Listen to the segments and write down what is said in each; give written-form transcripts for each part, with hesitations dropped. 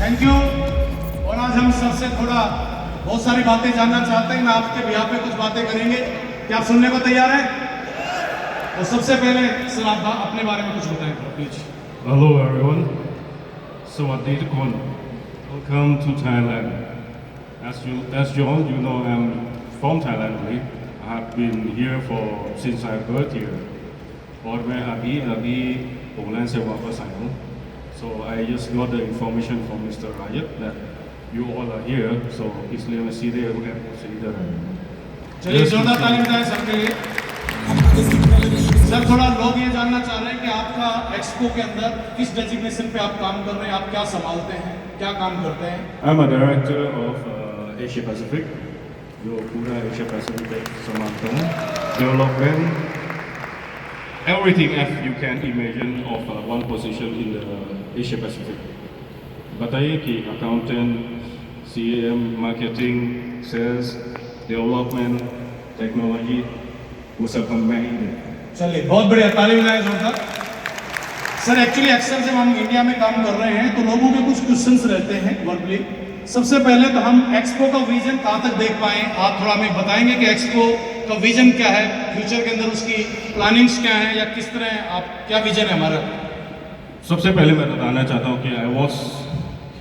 Thank you. और आज हम सर से थोड़ा बहुत सारी बातें जानना चाहते हैं, मैं आपके बिहार पे कुछ बातें करेंगे, क्या आप सुनने को तैयार हैं? तो सबसे पहले सर आप अपने बारे में कुछ बताएं please. Hello everyone. Sawadee tukon. Welcome to Thailand. As you all know, I'm from Thailand only. I have been here since I birth here. और मैं अभी पोलैंड से वापस आया हूँ. So I just got the information from Mr. Rajat that you all are here. So इसलिए मैं सीधे एयरपोर्ट से इधर आया हूँ. चलिए जोरदार ताली बजाएं सबके लिए। सर थोड़ा लोग ये जानना चाह रहे हैं कि आपका एक्सपो के अंदर किस डेजिग्नेशन पे आप काम कर रहे हैं, आप क्या संभालते हैं, क्या काम करते हैं? I'm a director of Asia Pacific. जो पूरा एशिया पैसिफिक संभालता हूँ. Development. Everything as you can imagine of one position in the Asia Pacific. बताइए कि accountant, CAM, marketing, sales, development, technology, वो सब हम में ही हैं. चलिए बहुत बढ़िया, ताली बजाएं जोरदार। सर एक्चुअली अक्सर जब हम इंडिया में काम कर रहे हैं तो लोगों के कुछ क्वेश्चंस रहते हैं वर्बली। सबसे पहले तो हम एक्सपो का विजन कहाँ तक देख पाए, आप थोड़ा हमें बताएंगे कि एक्सपो का विजन क्या है, फ्यूचर के अंदर उसकी प्लानिंग्स क्या है, या किस तरह आप क्या विजन है हमारा? सबसे पहले मैं बताना चाहता हूँ कि I was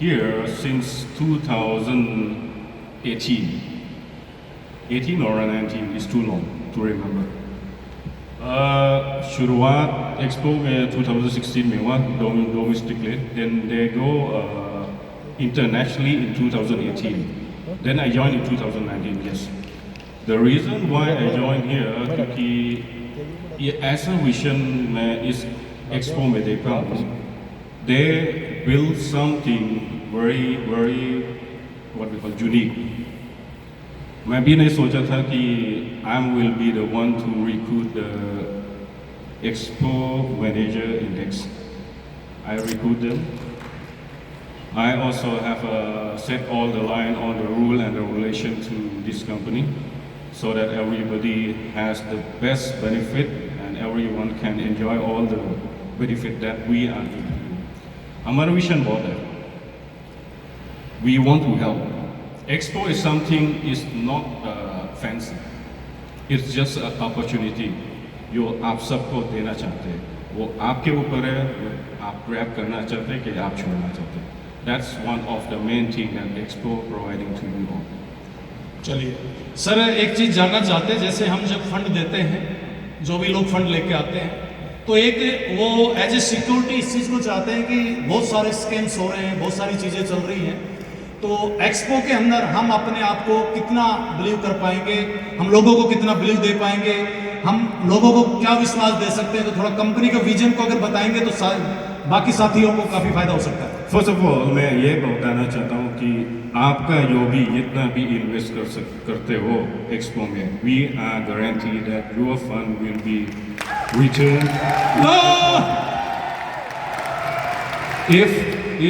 here since 18 or 19 is too long to remember. शुरुआत एक्सपो में 2016 में हुआ domestically, then they go internationally in 2018. Then I joined in 2019. Yes. The reason why I joined here क्योंकि ये ऐसा विजन मैं इस एक्सपो में देखा हूँ. They build something very what we call unique. मैं भी नहीं सोचा था कि I will be the one to recruit the expo manager index. I recruit them. I also have set all the line on the rule and the relation to this company so that everybody has the best benefit and everyone can enjoy all the benefit that we are giving. हमारा vision बहुत है. We want to help. Expo is something is not fancy. It's just an opportunity जो आप सबको देना चाहते हैं. वो आपके ऊपर है, आप ग्रैब करना चाहते हैं कि आप छोड़ना चाहते हैं. That's one of the main thing that Expo providing to you all. चलिए सर एक चीज़ जानना चाहते हैं, जैसे हम जब फंड देते हैं, जो भी लोग फंड लेके आते हैं, तो एक वो एज ए सिक्योरिटी इस चीज़ को चाहते हैं कि बहुत सारे स्कैम्स हो रहे हैं, बहुत सारी चीज़ें चल रही हैं, तो एक्सपो के अंदर हम अपने आप को कितना बिलीव कर पाएंगे, हम लोगों को कितना बिलीव दे पाएंगे, हम लोगों को क्या विश्वास दे सकते हैं? तो थोड़ा कंपनी का विजन को अगर बताएंगे तो बाकी साथियों को काफ़ी फायदा हो सकता है। फर्स्ट ऑफ ऑल मैं ये बताना चाहता हूँ कि आपका जो भी जितना भी इन्वेस्ट करते हो एक्सपो में, we are guarantee that your fund will be return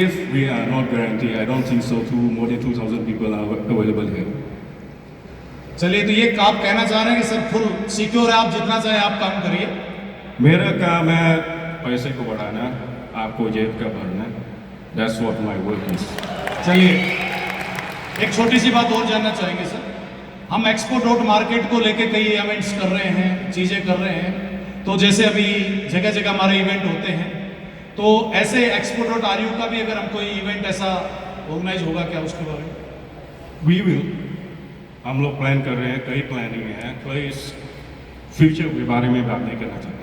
if we are not guaranteed. I don't think so too. More than 2,000 people are available here. चलिए तो ये आप कहना चाह रहे हैं कि सर फुल सिक्योर है, आप जितना चाहे आप काम करिए। मेरा काम है पैसे को बढ़ाना, आपको जेब का भरना. That's what my work is. चलिए एक छोटी सी बात और जानना चाहेंगे सर, हम एक्सपो मार्केट को लेके कई इवेंट्स कर रहे हैं, चीज़ें कर रहे हैं, तो जैसे अभी जगह जगह हमारे इवेंट होते हैं, तो ऐसे expo.ru का भी अगर हम कोई इवेंट ऐसा ऑर्गेनाइज होगा क्या, उसके बारे में? We will. हम लोग प्लान कर रहे हैं, कई प्लानिंग है, कई फ्यूचर के बारे में बात नहीं करना चाहते.